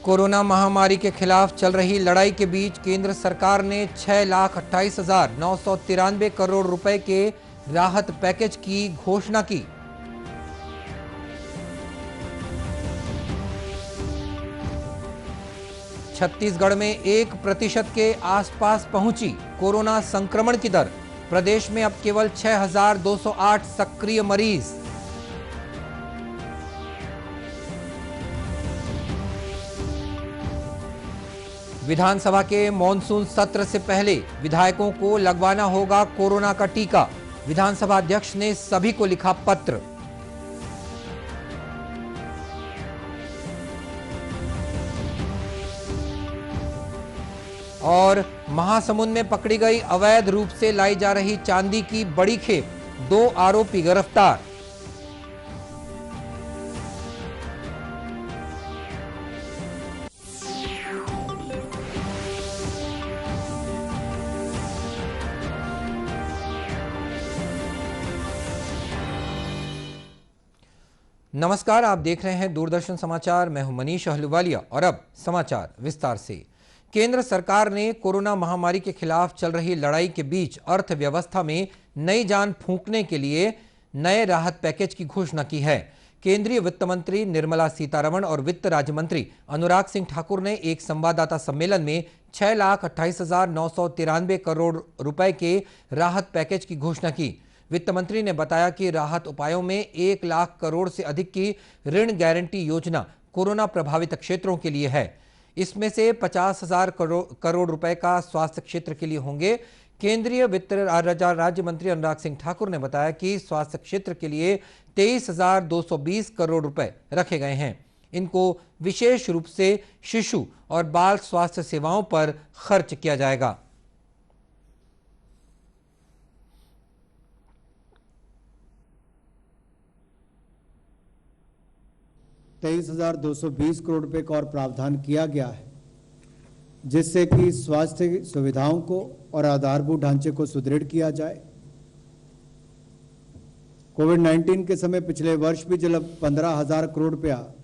Corona महामारी के खिलाफ चल रही लड़ाई के बीच केंद्र सरकार ने 6,28,993 करोड़ रुपए के राहत पैकेज की घोषणा की। छत्तीसगढ़ में 1% के आसपास पहुंची कोरोना संक्रमण की दर। प्रदेश में अब केवल 6,208 सक्रिय मरीज। विधानसभा के मॉनसून सत्र से पहले विधायकों को लगवाना होगा कोरोना का टीका। विधानसभा अध्यक्ष ने सभी को लिखा पत्र। और महासमुंद में पकड़ी गई अवैध रूप से लाई जा रही चांदी की बड़ी खेप, 2 आरोपी गिरफ्तार। नमस्कार, आप देख रहे हैं दूरदर्शन समाचार। मैं हूं मनीष अहलूवालिया और अब समाचार विस्तार से। केंद्र सरकार ने कोरोना महामारी के खिलाफ चल रही लड़ाई के बीच अर्थव्यवस्था में नई जान फूंकने के लिए नए राहत पैकेज की घोषणा की है। केंद्रीय वित्त मंत्री निर्मला सीतारमण और वित्त राज्य मंत्री अनुराग सिंह ठाकुर ने एक संवाददाता सम्मेलन में 6,28,993 करोड़ रुपए के राहत पैकेज की घोषणा की। वित्त मंत्री ने बताया कि राहत उपायों में 1 लाख करोड़ से अधिक की ऋण गारंटी योजना कोरोना प्रभावित क्षेत्रों के लिए है। इसमें से 50,000 करोड़ रुपए का स्वास्थ्य क्षेत्र के लिए होंगे। केंद्रीय वित्त राज्य मंत्री अनुराग सिंह ठाकुर ने बताया कि स्वास्थ्य क्षेत्र के लिए 23,220 करोड़ रुपए रखे गए हैं। इनको विशेष रूप से शिशु और बाल स्वास्थ्य सेवाओं पर खर्च किया जाएगा। 23,220 करोड़ रुपए का और प्रावधान किया गया है, जिससे कि स्वास्थ्य सुविधाओं को और आधारभूत ढांचे को सुदृढ़ किया जाए। कोविड-19 के समय पिछले वर्ष भी जब 15,000 करोड़ रुपया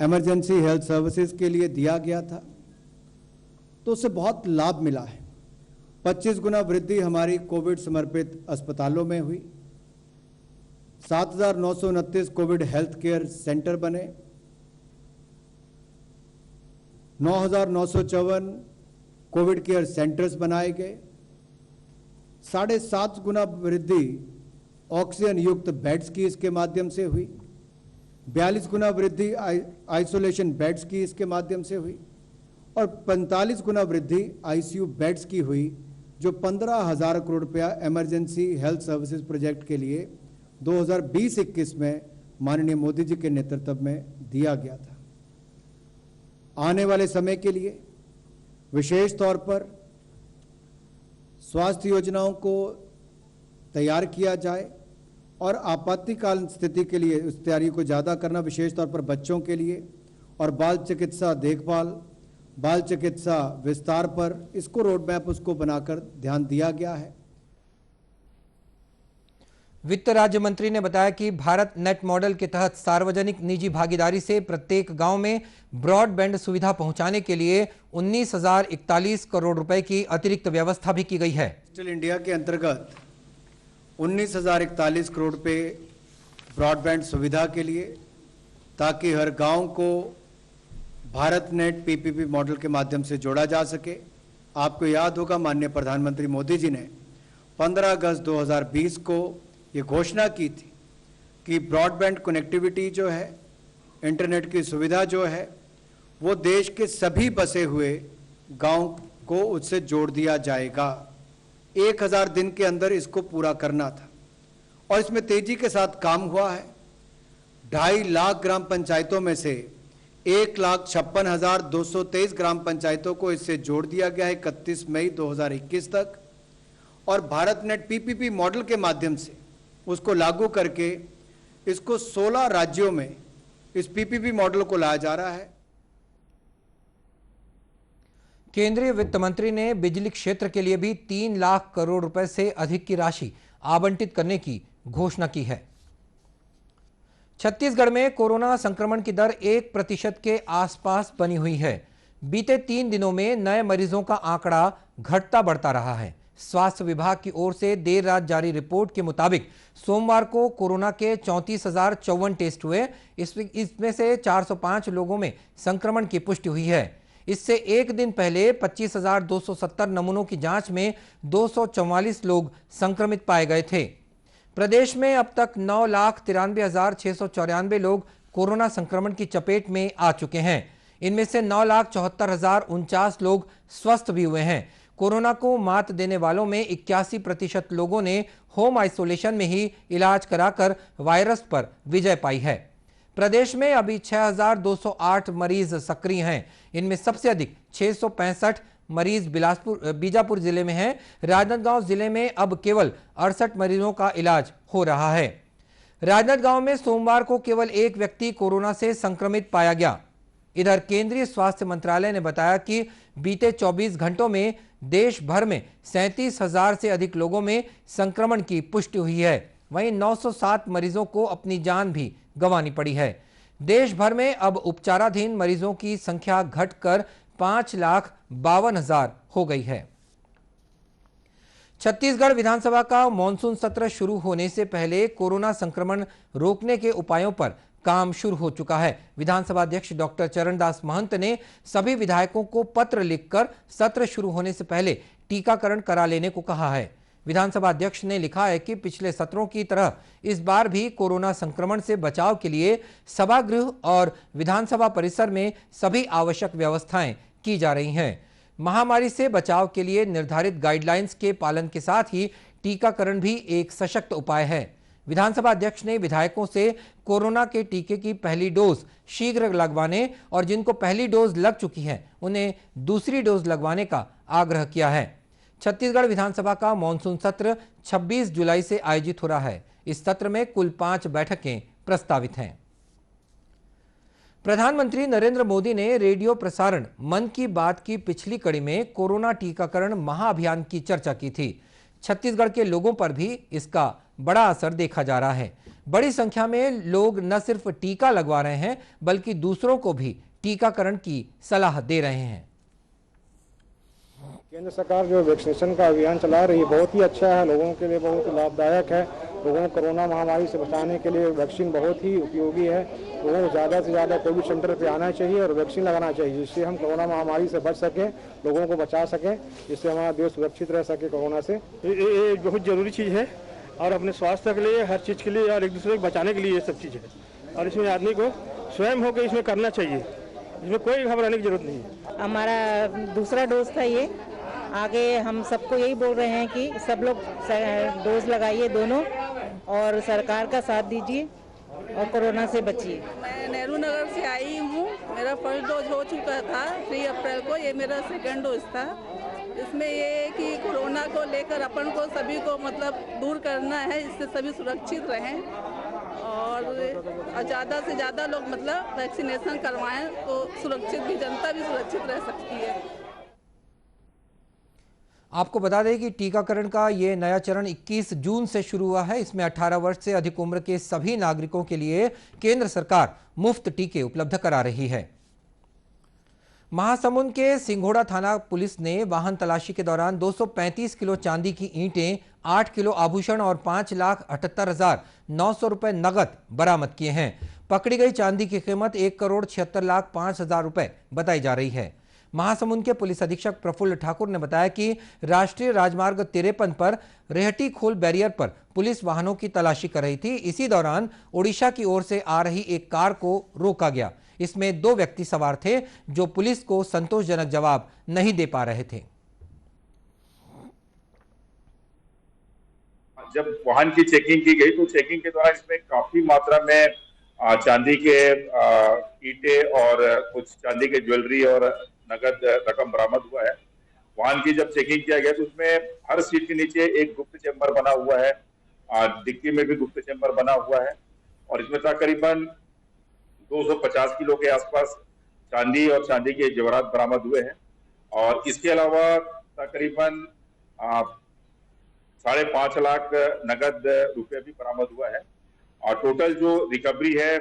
इमरजेंसी हेल्थ सर्विसेज के लिए दिया गया था, तो उससे बहुत लाभ मिला है। 25 गुना वृद्धि हमारी कोविड समर्पित अस्पतालों में हुई। 7,929 कोविड हेल्थ केयर सेंटर बने। 9,954 कोविड केयर सेंटर्स बनाए गए। 7.5 गुना वृद्धि ऑक्सीजन युक्त बेड्स की इसके माध्यम से हुई। 42 गुना वृद्धि आइसोलेशन बेड्स की इसके माध्यम से हुई और 45 गुना वृद्धि आईसीयू बेड्स की हुई, जो 15,000 करोड़ रुपया इमरजेंसी हेल्थ सर्विसेज प्रोजेक्ट के लिए 2020-21 में माननीय मोदी जी के नेतृत्व में दिया गया था। आने वाले समय के लिए विशेष तौर पर स्वास्थ्य योजनाओं को तैयार किया जाए और आपातकालीन स्थिति के लिए उस तैयारी को ज़्यादा करना, विशेष तौर पर बच्चों के लिए, और बाल चिकित्सा देखभाल, बाल चिकित्सा विस्तार पर इसको रोड मैप उसको बनाकर ध्यान दिया गया है। वित्त राज्य मंत्री ने बताया कि भारत नेट मॉडल के तहत सार्वजनिक निजी भागीदारी से प्रत्येक गांव में ब्रॉडबैंड सुविधा पहुंचाने के लिए 19,041 करोड़ रुपए की अतिरिक्त व्यवस्था भी की गई है। डिजिटल इंडिया के अंतर्गत 19,041 करोड़ रुपए ब्रॉडबैंड सुविधा के लिए, ताकि हर गांव को भारत नेट पीपीपी मॉडल के माध्यम से जोड़ा जा सके। आपको याद होगा, माननीय प्रधानमंत्री मोदी जी ने 15 अगस्त 2020 को ये घोषणा की थी कि ब्रॉडबैंड कनेक्टिविटी जो है, इंटरनेट की सुविधा जो है, वो देश के सभी बसे हुए गांव को उससे जोड़ दिया जाएगा। 1000 दिन के अंदर इसको पूरा करना था और इसमें तेजी के साथ काम हुआ है। 2.5 लाख ग्राम पंचायतों में से 1,56,223 ग्राम पंचायतों को इससे जोड़ दिया गया है 31 मई 2021 तक, और भारत नेट पीपीपी मॉडल के माध्यम से उसको लागू करके इसको 16 राज्यों में इस पीपीपी मॉडल को लाया जा रहा है। केंद्रीय वित्त मंत्री ने बिजली क्षेत्र के लिए भी 3 लाख करोड़ रुपए से अधिक की राशि आवंटित करने की घोषणा की है। छत्तीसगढ़ में कोरोना संक्रमण की दर 1% के आसपास बनी हुई है। बीते 3 दिनों में नए मरीजों का आंकड़ा घटता बढ़ता रहा है। स्वास्थ्य विभाग की ओर से देर रात जारी रिपोर्ट के मुताबिक सोमवार को कोरोना के 34,054 टेस्ट हुए। इसमें से 405 लोगों में संक्रमण की पुष्टि हुई है। इससे एक दिन पहले 25,270 नमूनों की जांच में 244 लोग संक्रमित पाए गए थे। प्रदेश में अब तक 9,93,694 लोग कोरोना संक्रमण की चपेट में आ चुके हैं। इनमें से 9,74,049 लोग स्वस्थ भी हुए हैं। कोरोना को मात देने वालों में 81% लोगों ने होम आइसोलेशन में ही इलाज कराकर वायरस पर विजय पाई है। प्रदेश में अभी 6,208 मरीज सक्रिय हैं। इनमें सबसे अधिक 665 मरीज बीजापुर जिले में हैं। राजनांदगांव जिले में अब केवल 68 मरीजों का इलाज हो रहा है। राजनांदगांव में सोमवार को केवल एक व्यक्ति कोरोना से संक्रमित पाया गया। इधर केंद्रीय स्वास्थ्य मंत्रालय ने बताया कि बीते 24 घंटों में देश भर में 37,000 से अधिक लोगों में संक्रमण की पुष्टि हुई है। वहीं 907 मरीजों को अपनी जान भी गंवानी पड़ी है। देश भर में अब उपचाराधीन मरीजों की संख्या घटकर 5,52,000 हो गई है। छत्तीसगढ़ विधानसभा का मॉनसून सत्र शुरू होने से पहले कोरोना संक्रमण रोकने के उपायों पर काम शुरू हो चुका है। विधानसभा अध्यक्ष डॉक्टर चरणदास महंत ने सभी विधायकों को पत्र लिखकर सत्र शुरू होने से पहले टीकाकरण करा लेने को कहा है। विधानसभा अध्यक्ष ने लिखा है कि पिछले सत्रों की तरह इस बार भी कोरोना संक्रमण से बचाव के लिए सभागृह और विधानसभा परिसर में सभी आवश्यक व्यवस्थाएं की जा रही हैं। महामारी से बचाव के लिए निर्धारित गाइडलाइंस के पालन के साथ ही टीकाकरण भी एक सशक्त उपाय है। विधानसभा अध्यक्ष ने विधायकों से कोरोना के टीके की पहली डोज शीघ्र लगवाने और जिनको पहली डोज लग चुकी है उन्हें दूसरी डोज लगवाने का आग्रह किया है। छत्तीसगढ़ विधानसभा का मॉनसून सत्र 26 जुलाई से आयोजित हो रहा है। इस सत्र में कुल 5 बैठकें प्रस्तावित हैं। प्रधानमंत्री नरेंद्र मोदी ने रेडियो प्रसारण मन की बात की पिछली कड़ी में कोरोना टीकाकरण महाअभियान की चर्चा की थी। छत्तीसगढ़ के लोगों पर भी इसका बड़ा असर देखा जा रहा है। बड़ी संख्या में लोग न सिर्फ टीका लगवा रहे हैं बल्कि दूसरों को भी टीकाकरण की सलाह दे रहे हैं। केंद्र सरकार जो वैक्सीनेशन का अभियान चला रही है बहुत ही अच्छा है, लोगों के लिए बहुत लाभदायक है। लोगों को कोरोना महामारी से बचाने के लिए वैक्सीन बहुत ही उपयोगी है। लोगों को ज़्यादा से ज़्यादा कोविड सेंटर पे आना चाहिए और वैक्सीन लगाना चाहिए, जिससे हम कोरोना महामारी से बच सकें, लोगों को बचा सकें, जिससे हमारा देश सुरक्षित रह सके कोरोना से। ये बहुत ज़रूरी चीज़ है और अपने स्वास्थ्य के लिए, हर चीज़ के लिए और एक दूसरे को बचाने के लिए ये सब चीज़ है। और इसमें आदमी को स्वयं होकर इसमें करना चाहिए, इसमें कोई घबराने की जरूरत नहीं है। हमारा दूसरा डोज था ये। आगे हम सबको यही बोल रहे हैं कि सब लोग डोज लगाइए दोनों और सरकार का साथ दीजिए और कोरोना से बचिए। मैं नेहरू नगर से आई हूँ। मेरा फर्स्ट डोज हो चुका था 3 अप्रैल को, ये मेरा सेकंड डोज था। इसमें ये है कि कोरोना को लेकर अपन को सभी को मतलब दूर करना है, इससे सभी सुरक्षित रहें और ज़्यादा से ज़्यादा लोग मतलब वैक्सीनेशन करवाएं तो सुरक्षित भी, जनता भी सुरक्षित रह सकती है। आपको बता दें कि टीकाकरण का ये नया चरण 21 जून से शुरू हुआ है। इसमें 18 वर्ष से अधिक उम्र के सभी नागरिकों के लिए केंद्र सरकार मुफ्त टीके उपलब्ध करा रही है। महासमुंद के सिंघोड़ा थाना पुलिस ने वाहन तलाशी के दौरान 235 किलो चांदी की ईंटें, 8 किलो आभूषण और 5,78,900 रुपए नगद बरामद किए हैं। पकड़ी गई चांदी की कीमत 1,76,05,000 रुपए बताई जा रही है। महासमुंद के पुलिस अधीक्षक प्रफुल्ल ठाकुर ने बताया कि राष्ट्रीय राजमार्ग 53 पर रेहटी खोल बैरियर पर पुलिस वाहनों की तलाशी कर रही थी। इसी दौरान ओडिशा की ओर से आ रही एक कार को रोका गया। इसमें 2 व्यक्ति सवार थे जो पुलिस को संतोषजनक जवाब नहीं दे पा रहे थे। जब वाहन की चेकिंग की गई तो चेकिंग के दौरान इसमें काफी मात्रा में चांदी के ईंटे और कुछ चांदी के ज्वेलरी और नगद रकम बरामद हुआ है। वाहन की जब चेकिंग किया गया तो उसमें हर सीट के नीचे एक गुप्त चेंबर बना हुआ है, डिक्की में भी गुप्त चेंबर बना हुआ है और इसमें तकरीबन 250 किलो के आसपास चांदी और चांदी के जेवरात बरामद हुए हैं और इसके अलावा तकरीबन 5.5 लाख नगद रुपये भी बरामद हुआ है और टोटल जो रिकवरी है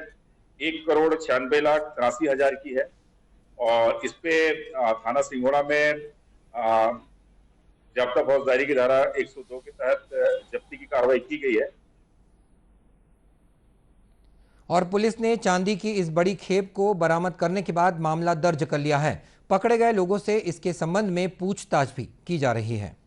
1,96,83,000 की है। और इस पे थाना सिंघोड़ा में जाब्ता फौजदारी की धारा 102 के तहत जब्ती की कार्रवाई की गई है। और पुलिस ने चांदी की इस बड़ी खेप को बरामद करने के बाद मामला दर्ज कर लिया है। पकड़े गए लोगों से इसके संबंध में पूछताछ भी की जा रही है।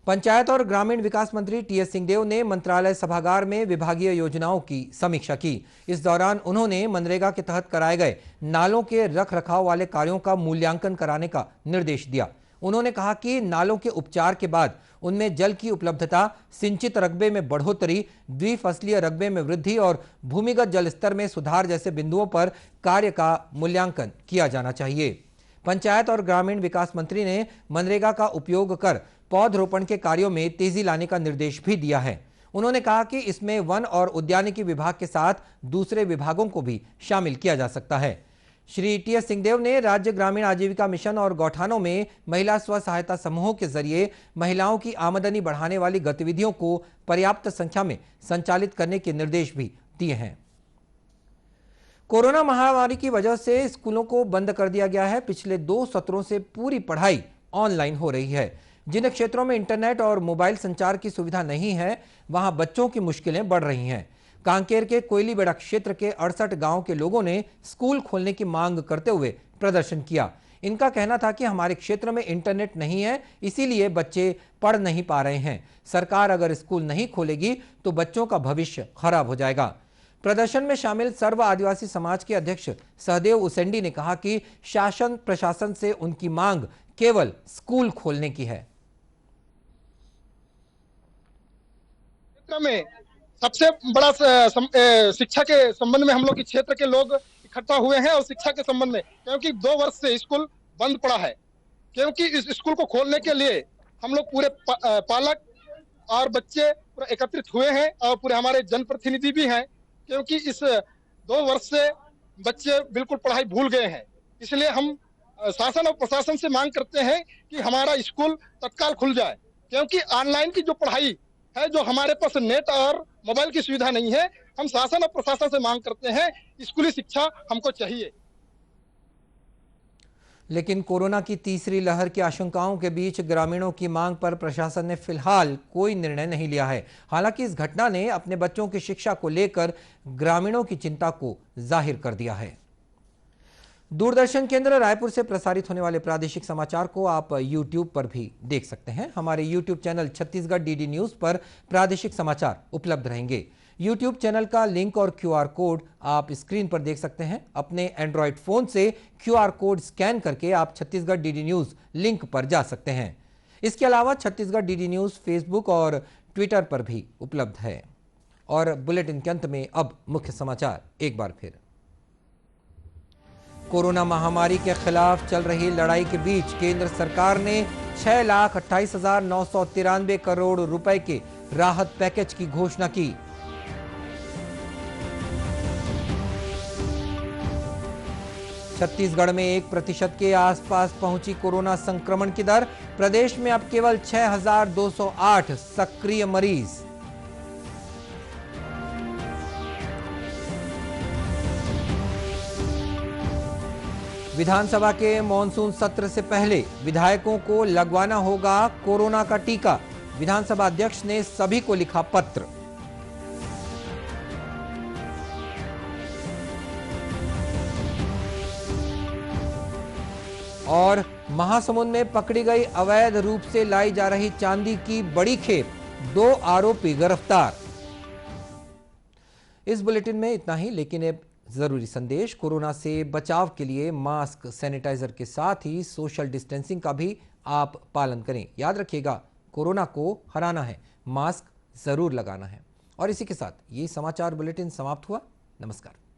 पंचायत और ग्रामीण विकास मंत्री टीएस सिंहदेव ने मंत्रालय सभागार में विभागीय योजनाओं की समीक्षा की। इस दौरान उन्होंने मनरेगा के तहत कराए गए नालों के रखरखाव वाले कार्यों का मूल्यांकन कराने का निर्देश दिया। उन्होंने कहा कि नालों के उपचार के बाद उनमें जल की उपलब्धता, सिंचित रकबे में बढ़ोतरी, द्विफसलीय रकबे में वृद्धि और भूमिगत जल स्तर में सुधार जैसे बिंदुओं पर कार्य का मूल्यांकन किया जाना चाहिए। पंचायत और ग्रामीण विकास मंत्री ने मनरेगा का उपयोग कर पौधरोपण के कार्यों में तेजी लाने का निर्देश भी दिया है। उन्होंने कहा कि इसमें वन और उद्यानिकी विभाग के साथ दूसरे विभागों को भी शामिल किया जा सकता है। श्री टीएस सिंहदेव ने राज्य ग्रामीण आजीविका मिशन और गौठानों में महिला स्व सहायता समूहों के जरिए महिलाओं की आमदनी बढ़ाने वाली गतिविधियों को पर्याप्त संख्या में संचालित करने के निर्देश भी दिए हैं। कोरोना महामारी की वजह से स्कूलों को बंद कर दिया गया है। पिछले 2 सत्रों से पूरी पढ़ाई ऑनलाइन हो रही है। जिन क्षेत्रों में इंटरनेट और मोबाइल संचार की सुविधा नहीं है, वहां बच्चों की मुश्किलें बढ़ रही हैं। कांकेर के कोयलीबेड़ा क्षेत्र के 68 गांव के लोगों ने स्कूल खोलने की मांग करते हुए प्रदर्शन किया। इनका कहना था कि हमारे क्षेत्र में इंटरनेट नहीं है, इसीलिए बच्चे पढ़ नहीं पा रहे हैं। सरकार अगर स्कूल नहीं खोलेगी तो बच्चों का भविष्य खराब हो जाएगा। प्रदर्शन में शामिल सर्व आदिवासी समाज के अध्यक्ष सहदेव उसेंडी ने कहा कि शासन प्रशासन से उनकी मांग केवल स्कूल खोलने की है। में सबसे बड़ा शिक्षा के संबंध में हम लोग के क्षेत्र के लोग इकट्ठा हुए हैं और शिक्षा के संबंध में, क्योंकि 2 वर्ष से स्कूल बंद पड़ा है। क्योंकि इस स्कूल को खोलने के लिए हम लोग पूरे पालक और बच्चे पूरा एकत्रित हुए हैं और पूरे हमारे जनप्रतिनिधि भी हैं, क्योंकि इस 2 वर्ष से बच्चे बिल्कुल पढ़ाई भूल गए हैं। इसलिए हम शासन और प्रशासन से मांग करते हैं कि हमारा स्कूल तत्काल खुल जाए, क्योंकि ऑनलाइन की जो पढ़ाई है, जो हमारे पास नेट और मोबाइल की सुविधा नहीं है। हम शासन और प्रशासन से मांग करते हैं स्कूली शिक्षा हमको चाहिए। लेकिन कोरोना की तीसरी लहर की आशंकाओं के बीच ग्रामीणों की मांग पर प्रशासन ने फिलहाल कोई निर्णय नहीं लिया है। हालांकि इस घटना ने अपने बच्चों की शिक्षा को लेकर ग्रामीणों की चिंता को जाहिर कर दिया है। दूरदर्शन केंद्र रायपुर से प्रसारित होने वाले प्रादेशिक समाचार को आप YouTube पर भी देख सकते हैं। हमारे YouTube channel Chhattisgarh DD news पर प्रादेशिक समाचार उपलब्ध रहेंगे। YouTube चैनल का लिंक और QR कोड आप स्क्रीन पर देख सकते हैं। अपने एंड्रॉयड फोन से QR कोड स्कैन करके आप छत्तीसगढ़ DD न्यूज लिंक पर जा सकते हैं। इसके अलावा छत्तीसगढ़ DD न्यूज फेसबुक और ट्विटर पर भी उपलब्ध है। और बुलेटिन के अंत में अब मुख्य समाचार एक बार फिर। कोरोना महामारी के खिलाफ चल रही लड़ाई के बीच केंद्र सरकार ने 6,28,993 करोड़ रुपए के राहत पैकेज की घोषणा की। छत्तीसगढ़ में 1% के आसपास पहुंची कोरोना संक्रमण की दर। प्रदेश में अब केवल 6,208 सक्रिय मरीज। विधानसभा के मॉनसून सत्र से पहले विधायकों को लगवाना होगा कोरोना का टीका। विधानसभा अध्यक्ष ने सभी को लिखा पत्र। और महासमुंद में पकड़ी गई अवैध रूप से लाई जा रही चांदी की बड़ी खेप, 2 आरोपी गिरफ्तार। इस बुलेटिन में इतना ही, लेकिन एक जरूरी संदेश। कोरोना से बचाव के लिए मास्क, सैनिटाइजर के साथ ही सोशल डिस्टेंसिंग का भी आप पालन करें। याद रखिएगा, कोरोना को हराना है, मास्क जरूर लगाना है। और इसी के साथ ये समाचार बुलेटिन समाप्त हुआ। नमस्कार।